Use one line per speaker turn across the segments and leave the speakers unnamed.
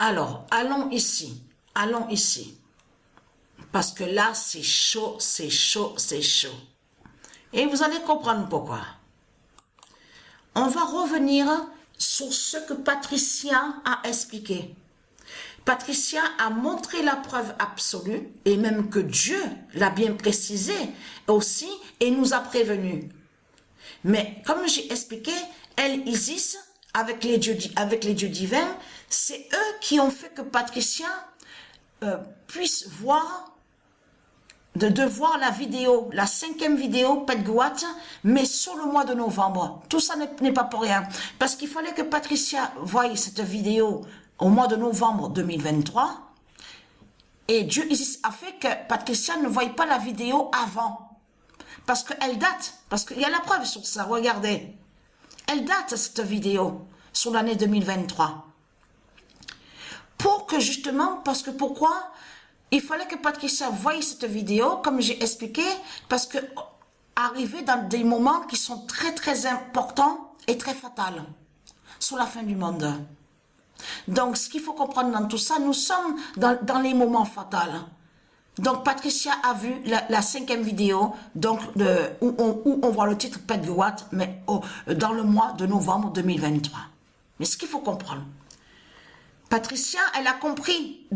Alors, allons ici. Allons ici. Parce que là, c'est chaud, c'est chaud, c'est chaud. Et vous allez comprendre pourquoi. On va revenir sur ce que Patricia a expliqué. Patricia a montré la preuve absolue, et même que Dieu l'a bien précisé aussi, et nous a prévenus. Mais comme j'ai expliqué, elle, Isis, avec les dieux divins, c'est eux qui ont fait que Patricia puisse voir, de voir la vidéo, la 5e vidéo, Petgoat, mais sur le mois de novembre. Tout ça n'est pas pour rien. Parce qu'il fallait que Patricia voie cette vidéo au mois de novembre 2023. Et Dieu Isis a fait que Patricia ne voie pas la vidéo avant. Parce qu'elle date. Parce qu'il y a la preuve sur ça, regardez. Elle date cette vidéo sur l'année 2023. Pour que justement, parce que pourquoi? Il fallait que Patricia voie cette vidéo, comme j'ai expliqué, parce que arriver dans des moments qui sont très très importants et très fatals sur la fin du monde. Donc, ce qu'il faut comprendre dans tout ça, nous sommes dans les moments fatals. Donc, Patricia a vu la 5e vidéo, donc où on voit le titre Petgoat, mais dans le mois de novembre 2023. Mais ce qu'il faut comprendre, Patricia, elle a compris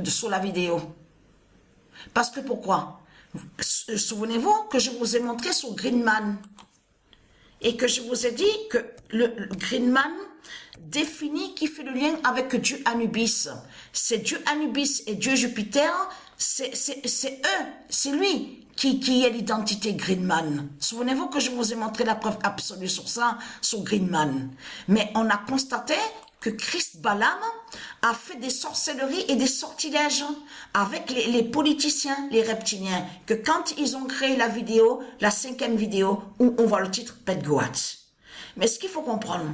sur la vidéo. Parce que pourquoi? Souvenez-vous que je vous ai montré sur Greenman. Et que je vous ai dit que le Greenman définit qui fait le lien avec Dieu Anubis. C'est Dieu Anubis et Dieu Jupiter, c'est eux, c'est lui qui est l'identité Greenman. Souvenez-vous que je vous ai montré la preuve absolue sur ça, sur Greenman. Mais on a constaté que Christ Balaam a fait des sorcelleries et des sortilèges avec les politiciens, les reptiliens, que quand ils ont créé la vidéo, la 5e vidéo, où on voit le titre Petgoat. Mais ce qu'il faut comprendre,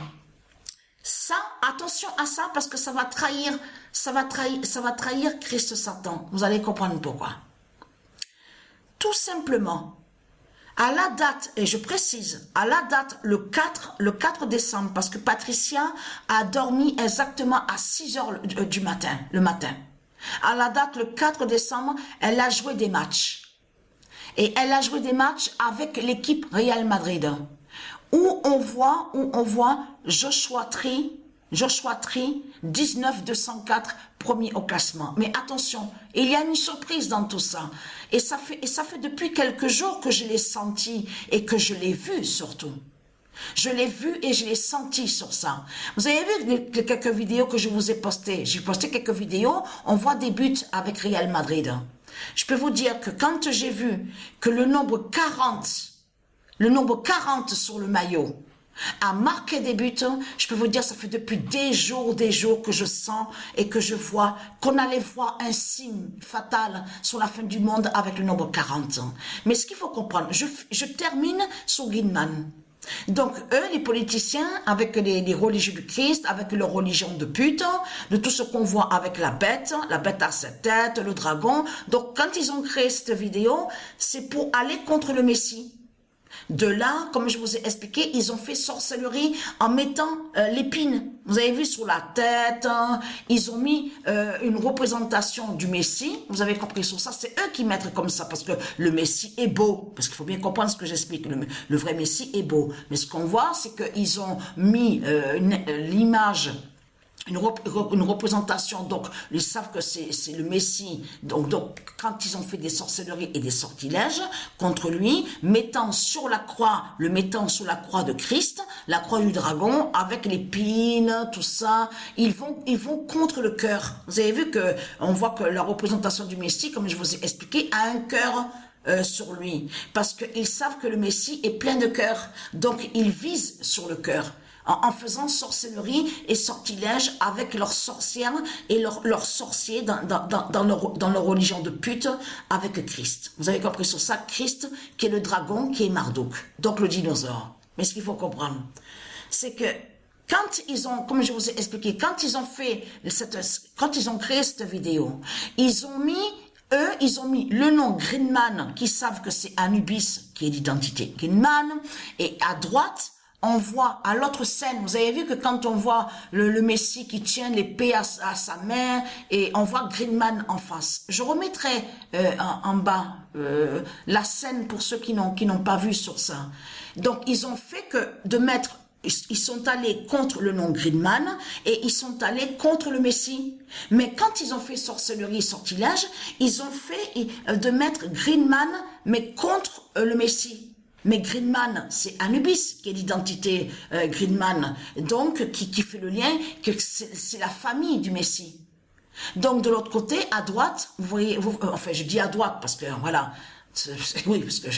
ça, attention à ça, parce que ça va trahir Christ Satan. Vous allez comprendre pourquoi. Tout simplement, à la date, et je précise, à la date, le 4 décembre, parce que Patricia a dormi exactement à 6 heures du matin, le matin. À la date, le 4 décembre, elle a joué des matchs. Et elle a joué des matchs avec l'équipe Real Madrid. Où on voit Joshua Tree, 19-204, premier au classement. Mais attention, il y a une surprise dans tout ça. Et ça fait depuis quelques jours que je l'ai senti et que je l'ai vu surtout. Je l'ai vu et je l'ai senti sur ça. Vous avez vu quelques vidéos que je vous ai postées. J'ai posté quelques vidéos, on voit des buts avec Real Madrid. Je peux vous dire que quand j'ai vu que le nombre 40 sur le maillot, a marqué des buts, je peux vous dire, ça fait depuis des jours que je sens et que je vois qu'on allait voir un signe fatal sur la fin du monde avec le nombre 40. Mais ce qu'il faut comprendre, je termine sur Greenman. Donc, eux, les politiciens, avec les religieux du Christ, avec leur religion de pute, de tout ce qu'on voit avec la bête à 7 têtes, le dragon. Donc, quand ils ont créé cette vidéo, c'est pour aller contre le Messie. De là, comme je vous ai expliqué, ils ont fait sorcellerie en mettant l'épine. Vous avez vu sur la tête, hein, ils ont mis une représentation du Messie. Vous avez compris sur ça, c'est eux qui mettent comme ça parce que le Messie est beau. Parce qu'il faut bien comprendre ce que j'explique. Le vrai Messie est beau. Mais ce qu'on voit, c'est qu'ils ont mis l'image, une représentation, donc ils savent que c'est le Messie, donc quand ils ont fait des sorcelleries et des sortilèges contre lui, le mettant sur la croix de Christ, la croix du dragon, avec l'épine, tout ça, ils vont contre le cœur. Vous avez vu que on voit que la représentation du Messie, comme je vous ai expliqué, a un cœur sur lui, parce qu'ils savent que le Messie est plein de cœur, donc ils visent sur le cœur. En faisant sorcellerie et sortilège avec leurs sorcières et leurs sorciers dans leur religion de pute avec Christ. Vous avez compris sur ça, Christ qui est le dragon, qui est Marduk, donc le dinosaure. Mais ce qu'il faut comprendre, c'est que quand ils ont, comme je vous ai expliqué, quand ils ont créé cette vidéo, ils ont mis le nom Greenman, qui savent que c'est Anubis, qui est l'identité Greenman, et à droite, on voit à l'autre scène, vous avez vu que quand on voit le Messie qui tient l'épée à sa main et on voit Greenman en face. Je remettrai en bas la scène pour ceux qui n'ont pas vu sur ça. Donc ils ont fait que de mettre, ils sont allés contre le nom Greenman et ils sont allés contre le Messie. Mais quand ils ont fait sorcellerie, sortilège, ils ont fait de mettre Greenman mais contre le Messie. Mais Greenman, c'est Anubis qui est l'identité Greenman, donc qui fait le lien que c'est la famille du Messie. Donc de l'autre côté, à droite, vous voyez, enfin je dis à droite parce que voilà, oui, parce que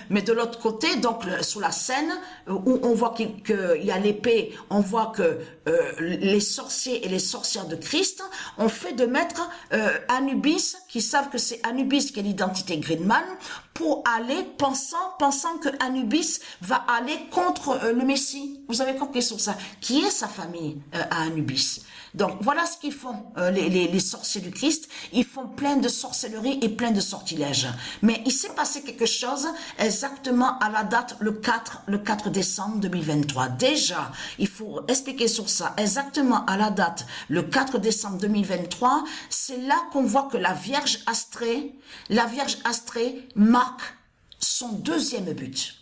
mais de l'autre côté, donc sur la scène où on voit qu'il y a l'épée, on voit que les sorciers et les sorcières de Christ ont fait de mettre Anubis, qui savent que c'est Anubis qui est l'identité Greenman, pour aller pensant que Anubis va aller contre le Messie. Vous avez compris sur ça. Qui est sa famille à Anubis? Donc voilà ce qu'ils font, les sorciers du Christ. Ils font plein de sorcellerie et plein de sortilèges. Mais il s'est passé quelque chose exactement à la date le 4 décembre 2023. Déjà, il faut expliquer sur ça. Exactement à la date le 4 décembre 2023, c'est là qu'on voit que la Vierge Astrée marque son deuxième but.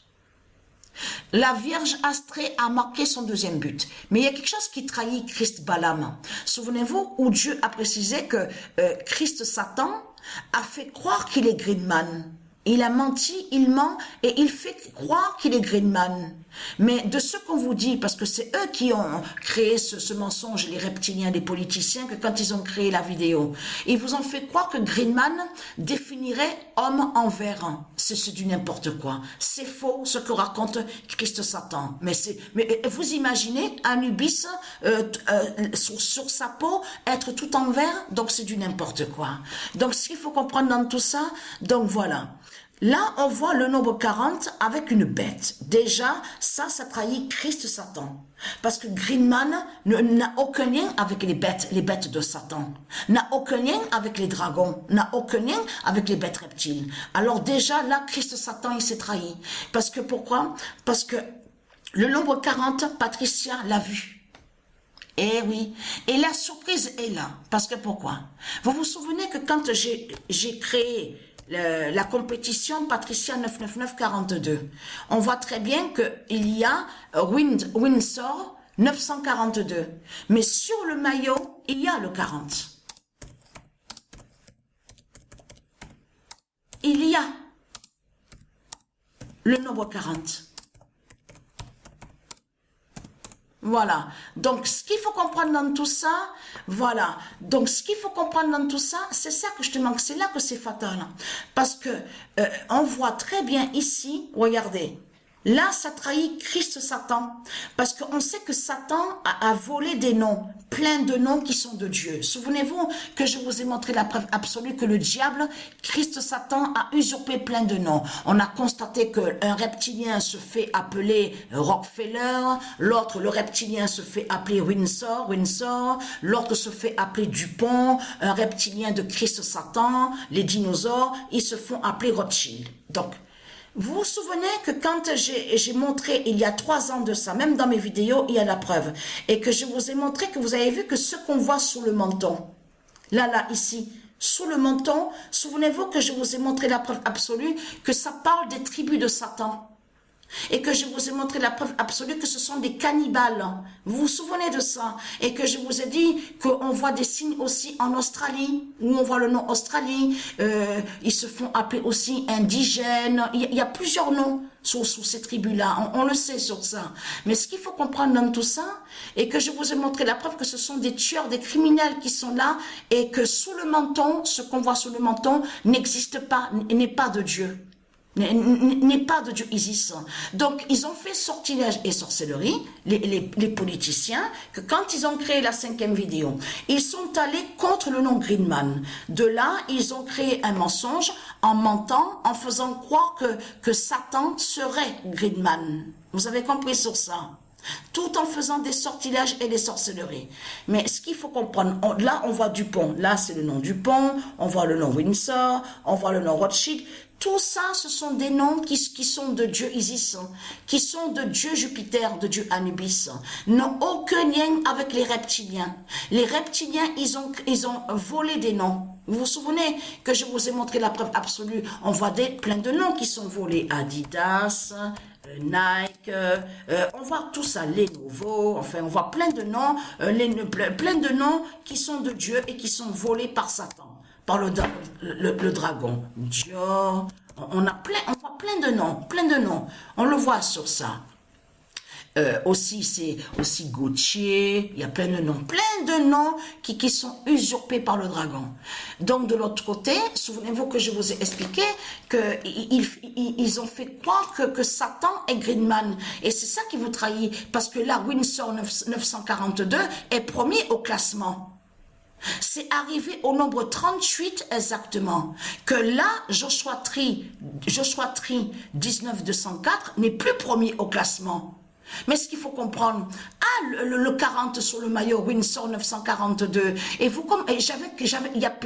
La Vierge Astrée a marqué son deuxième but. Mais il y a quelque chose qui trahit Christ Balaam. Souvenez-vous où Dieu a précisé que Christ Satan a fait croire qu'il est Greenman. Il a menti, il ment et il fait croire qu'il est Greenman. Mais de ce qu'on vous dit, parce que c'est eux qui ont créé ce mensonge, les reptiliens, les politiciens, que quand ils ont créé la vidéo, ils vous ont fait croire que Greenman définirait homme en verre. C'est du n'importe quoi. C'est faux ce que raconte Christ Satan. Mais vous imaginez Anubis sur sa peau être tout en verre, donc c'est du n'importe quoi. Donc ce qu'il faut comprendre dans tout ça, donc voilà. Là, on voit le nombre 40 avec une bête. Déjà, ça trahit Christ Satan. Parce que Greenman n'a aucun lien avec les bêtes de Satan. N'a aucun lien avec les dragons. N'a aucun lien avec les bêtes reptiles. Alors déjà, là, Christ Satan, il s'est trahi. Parce que pourquoi? Parce que le nombre 40, Patricia l'a vu. Eh oui, et la surprise est là. Parce que pourquoi? Vous vous souvenez que quand j'ai créé la compétition Patricia 99942, on voit très bien qu'il y a Windsor 942, mais sur le maillot il y a le 40. Il y a le nombre 40. Voilà, donc ce qu'il faut comprendre dans tout ça, voilà, donc ce qu'il faut comprendre dans tout ça, c'est ça que je te manque, c'est là que c'est fatal, parce que on voit très bien ici, regardez, là ça trahit Christ Satan, parce qu'on sait que Satan a volé des noms, plein de noms qui sont de Dieu. Souvenez-vous que je vous ai montré la preuve absolue que le diable, Christ Satan, a usurpé plein de noms. On a constaté qu'un reptilien se fait appeler Rockefeller, l'autre, le reptilien se fait appeler Windsor, l'autre se fait appeler Dupont, un reptilien de Christ Satan, les dinosaures, ils se font appeler Rothschild. Donc, vous vous souvenez que quand j'ai montré il y a 3 ans de ça, même dans mes vidéos, il y a la preuve, et que je vous ai montré que vous avez vu que ce qu'on voit sous le menton, là, ici, sous le menton, souvenez-vous que je vous ai montré la preuve absolue que ça parle des tribus de Satan. Et que je vous ai montré la preuve absolue que ce sont des cannibales. Vous vous souvenez de ça? Et que je vous ai dit qu'on voit des signes aussi en Australie, où on voit le nom Australie. Ils se font appeler aussi indigènes. Il y a plusieurs noms sous ces tribus-là. On le sait sur ça. Mais ce qu'il faut comprendre dans tout ça, et que je vous ai montré la preuve que ce sont des tueurs, des criminels qui sont là, et que sous le menton, ce qu'on voit sous le menton n'existe pas, n'est pas de Dieu. N'est pas de Dieu Isis. Donc ils ont fait sortilège et sorcellerie, les politiciens, que quand ils ont créé la 5e vidéo, ils sont allés contre le nom Greenman. De là, ils ont créé un mensonge en mentant, en faisant croire que Satan serait Greenman. Vous avez compris sur ça? Tout en faisant des sortilèges et des sorcelleries. Mais ce qu'il faut comprendre, là on voit Dupont, là c'est le nom Dupont, on voit le nom Windsor, on voit le nom Rothschild. tout ça, ce sont des noms qui sont de Dieu Isis, qui sont de Dieu Jupiter, de Dieu Anubis, n'ont aucun lien avec les reptiliens. Les reptiliens, ils ont volé des noms. Vous vous souvenez que je vous ai montré la preuve absolue? On voit plein de noms qui sont volés. Adidas, Nike, on voit tout ça, Lenovo, enfin on voit plein de noms, plein de noms qui sont de Dieu et qui sont volés par Satan. Par le dragon, Dieu, on voit plein de noms, on le voit sur ça. Aussi, c'est aussi Gauthier, il y a plein de noms qui sont usurpés par le dragon. Donc de l'autre côté, souvenez-vous que je vous ai expliqué qu'ils ont fait croire que Satan est Greenman, et c'est ça qui vous trahit, parce que là, Windsor 942 est premier au classement. C'est arrivé au nombre 38 exactement, que là, Joshua Tree 19204 n'est plus premier au classement. Mais ce qu'il faut comprendre, le 40 sur le maillot Windsor 942, et vous,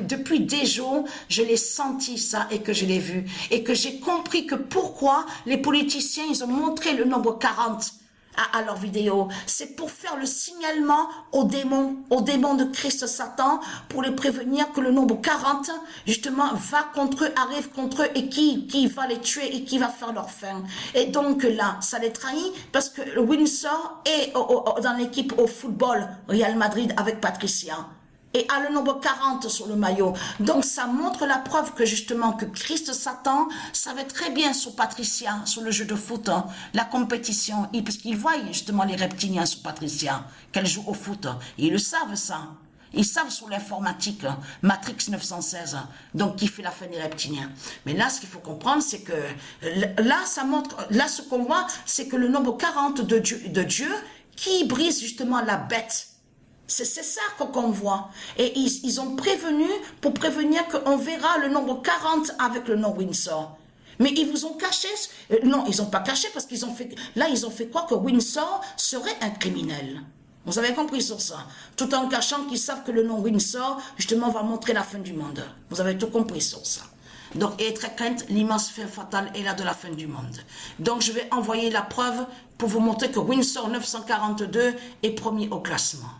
depuis des jours, je l'ai senti ça et que je l'ai vu, et que j'ai compris que pourquoi les politiciens, ils ont montré le nombre 40 à leur vidéo, c'est pour faire le signalement aux démons de Christ Satan, pour les prévenir que le nombre 40, justement, va contre eux, arrive contre eux, et qui va les tuer et qui va faire leur fin. Et donc là, ça les trahit, parce que le Windsor est dans l'équipe au football Real Madrid avec Patricia. Et a le nombre 40 sur le maillot. Donc ça montre la preuve que justement que Christ Satan savait très bien sur Patricia, sur le jeu de foot, la compétition, parce qu'ils voient justement les reptiliens sur Patricia, qu'elle joue au foot. Et ils le savent ça. Ils savent sur l'informatique, Matrix 916, donc qui fait la fin des reptiliens. Mais là, ce qu'il faut comprendre, c'est que là, ça montre, là, ce qu'on voit, c'est que le nombre 40 de Dieu qui brise justement la bête. C'est ça qu'on voit. Et ils ont prévenu, pour prévenir qu'on verra le nombre 40 avec le nom Windsor. Mais ils vous ont caché, non, ils n'ont pas caché, parce qu'ils ont fait, là, ils ont fait croire que Windsor serait un criminel. Vous avez compris sur ça. Tout en cachant qu'ils savent que le nom Windsor, justement, va montrer la fin du monde. Vous avez tout compris sur ça. Donc, et très crainte, l'immense fin fatale est là de la fin du monde. Donc, je vais envoyer la preuve pour vous montrer que Windsor 942 est premier au classement.